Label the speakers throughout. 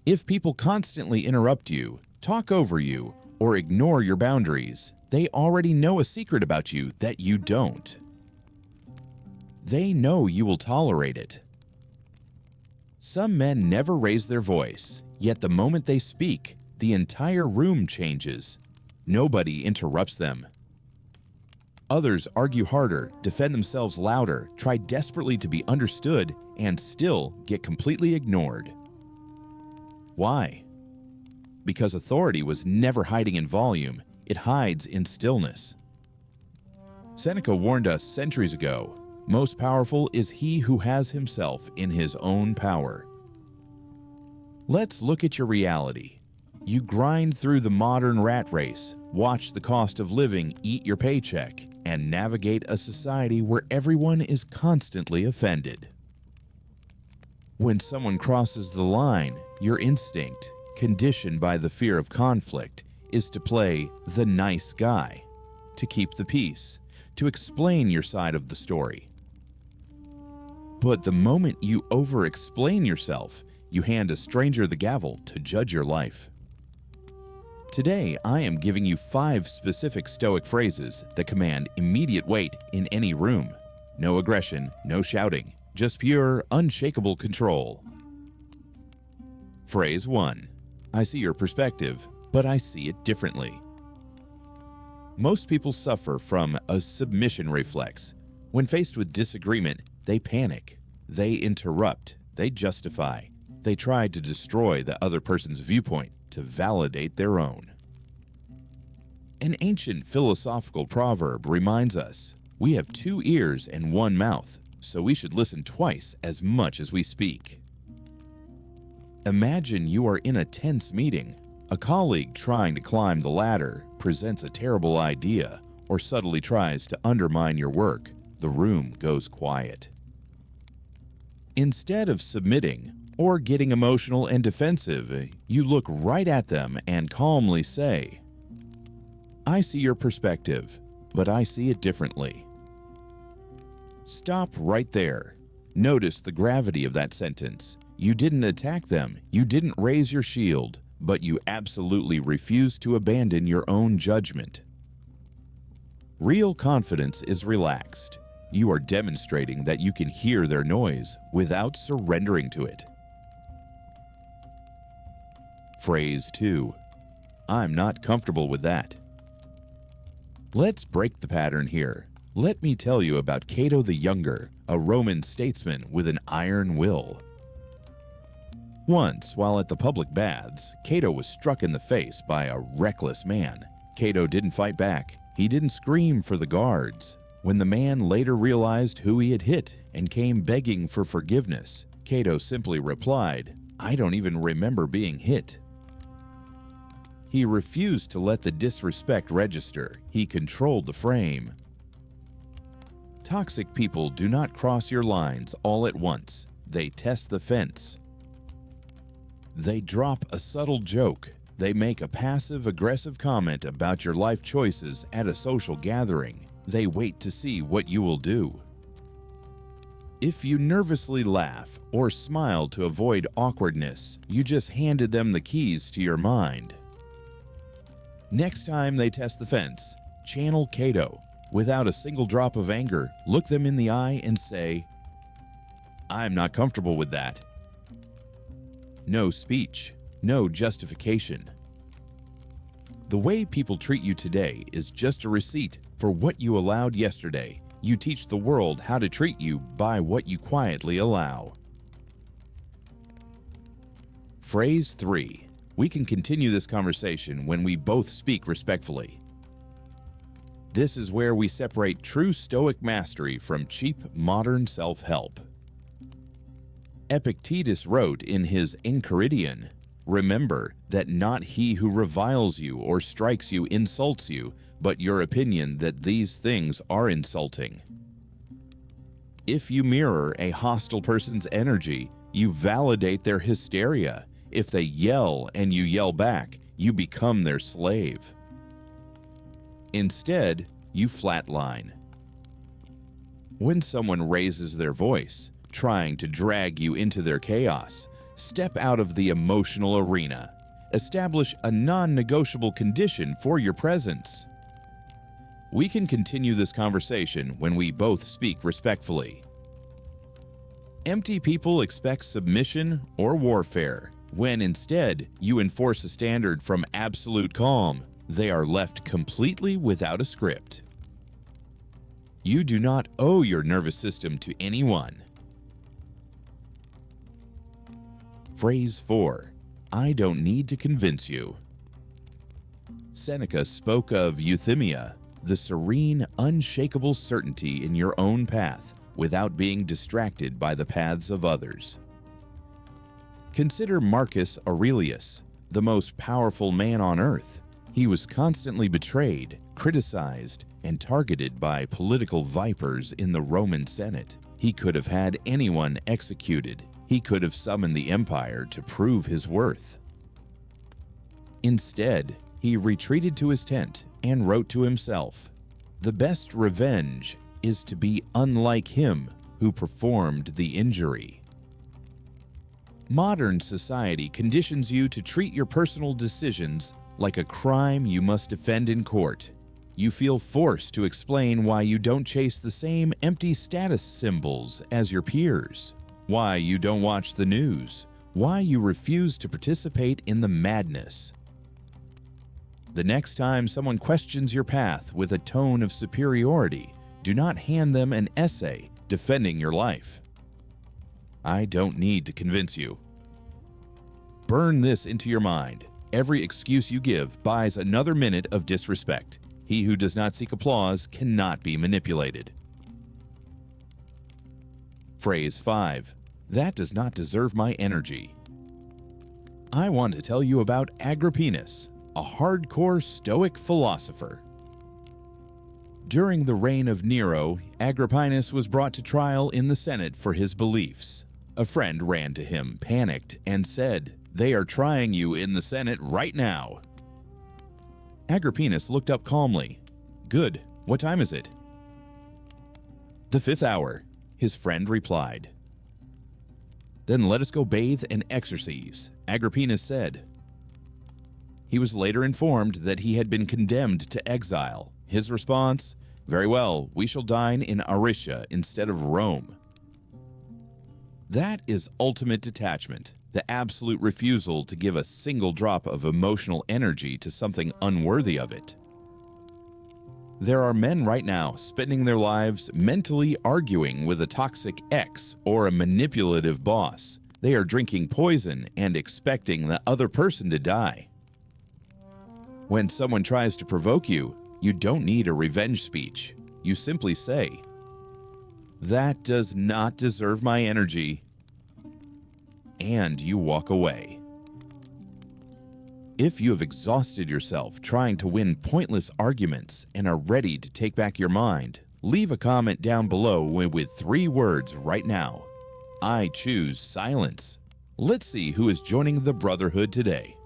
Speaker 1: If people constantly interrupt you, talk over you, or ignore your boundaries, they already know a secret about you that you don't. They know you will tolerate it. Some men never raise their voice, yet the moment they speak, the entire room changes. Nobody interrupts them. Others argue harder, defend themselves louder, try desperately to be understood, and still get completely ignored. Why? Because authority was never hiding in volume, it hides in stillness. Seneca warned us centuries ago, most powerful is he who has himself in his own power. Let's look at your reality. You grind through the modern rat race, watch the cost of living eat your paycheck, and navigate a society where everyone is constantly offended. When someone crosses the line, your instinct, conditioned by the fear of conflict, is to play the nice guy, to keep the peace, to explain your side of the story. But the moment you over-explain yourself, you hand a stranger the gavel to judge your life. Today, I am giving you 5 specific Stoic phrases that command immediate weight in any room. No aggression, no shouting, just pure, unshakable control. Phrase 1. I see your perspective, but I see it differently. Most people suffer from a submission reflex. When faced with disagreement, they panic, they interrupt, they justify, they try to destroy the other person's viewpoint to validate their own. An ancient philosophical proverb reminds us, we have 2 ears and 1 mouth, so we should listen twice as much as we speak. Imagine you are in a tense meeting. A colleague trying to climb the ladder presents a terrible idea or subtly tries to undermine your work. The room goes quiet. Instead of submitting or getting emotional and defensive, you look right at them and calmly say, I see your perspective, but I see it differently. Stop right there. Notice the gravity of that sentence. You didn't attack them, you didn't raise your shield, but you absolutely refused to abandon your own judgment. Real confidence is relaxed. You are demonstrating that you can hear their noise without surrendering to it. Phrase 2. I'm not comfortable with that. Let's break the pattern here. Let me tell you about Cato the Younger, a Roman statesman with an iron will. Once, while at the public baths, Cato was struck in the face by a reckless man. Cato didn't fight back. He didn't scream for the guards. When the man later realized who he had hit and came begging for forgiveness, Cato simply replied, I don't even remember being hit. He refused to let the disrespect register. He controlled the frame. Toxic people do not cross your lines all at once. They test the fence. They drop a subtle joke. They make a passive-aggressive comment about your life choices at a social gathering. They wait to see what you will do. If you nervously laugh or smile to avoid awkwardness, you just handed them the keys to your mind. Next time they test the fence, channel Cato. Without a single drop of anger, look them in the eye and say, I'm not comfortable with that. No speech, no justification. The way people treat you today is just a receipt for what you allowed yesterday. You teach the world how to treat you by what you quietly allow. Phrase 3. We can continue this conversation when we both speak respectfully. This is where we separate true Stoic mastery from cheap modern self-help. Epictetus wrote in his Enchiridion, remember that not he who reviles you or strikes you insults you, but your opinion that these things are insulting. If you mirror a hostile person's energy, you validate their hysteria. If they yell and you yell back, you become their slave. Instead, you flatline. When someone raises their voice, trying to drag you into their chaos, Step out of the emotional arena. Establish a non-negotiable condition for your presence. We can continue this conversation when we both speak respectfully. Empty people expect submission or warfare. When instead you enforce a standard from absolute calm, they are left completely without a script. You do not owe your nervous system to anyone. Phrase 4. I don't need to convince you. Seneca spoke of Euthymia, the serene, unshakable certainty in your own path without being distracted by the paths of others. Consider Marcus Aurelius, the most powerful man on earth. He was constantly betrayed, criticized, and targeted by political vipers in the Roman Senate. He could have had anyone executed. He could have summoned the empire to prove his worth. Instead, he retreated to his tent and wrote to himself, "The best revenge is to be unlike him who performed the injury." Modern society conditions you to treat your personal decisions like a crime you must defend in court. You feel forced to explain why you don't chase the same empty status symbols as your peers, why you don't watch the news, why you refuse to participate in the madness. The next time someone questions your path with a tone of superiority, do not hand them an essay defending your life. I don't need to convince you. Burn this into your mind. Every excuse you give buys another minute of disrespect. He who does not seek applause cannot be manipulated. Phrase 5. That does not deserve my energy. I want to tell you about Agrippinus, a hardcore Stoic philosopher. During the reign of Nero, Agrippinus was brought to trial in the Senate for his beliefs. A friend ran to him, panicked, and said, "They are trying you in the Senate right now." Agrippinus looked up calmly. "Good. What time is it?" "The 5th hour," his friend replied. "Then let us go bathe and exercise," Agrippinus said. He was later informed that he had been condemned to exile. His response, "Very well, we shall dine in Aricia instead of Rome." That is ultimate detachment, the absolute refusal to give a single drop of emotional energy to something unworthy of it. There are men right now spending their lives mentally arguing with a toxic ex or a manipulative boss. They are drinking poison and expecting the other person to die. When someone tries to provoke you, you don't need a revenge speech. You simply say, "That does not deserve my energy," and you walk away. If you have exhausted yourself trying to win pointless arguments and are ready to take back your mind, leave a comment down below with 3 words right now. I choose silence. Let's see who is joining the Brotherhood today.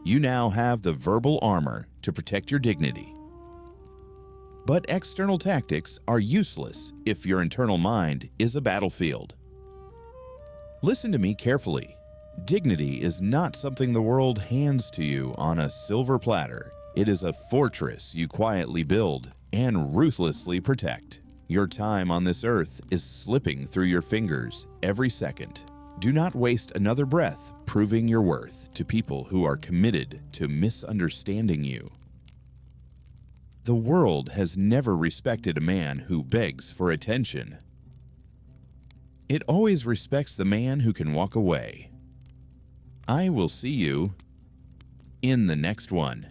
Speaker 1: You now have the verbal armor to protect your dignity. But external tactics are useless if your internal mind is a battlefield. Listen to me carefully. Dignity is not something the world hands to you on a silver platter. It is a fortress you quietly build and ruthlessly protect. Your time on this earth is slipping through your fingers every second. Do not waste another breath proving your worth to people who are committed to misunderstanding you. The world has never respected a man who begs for attention. It always respects the man who can walk away. I will see you in the next one.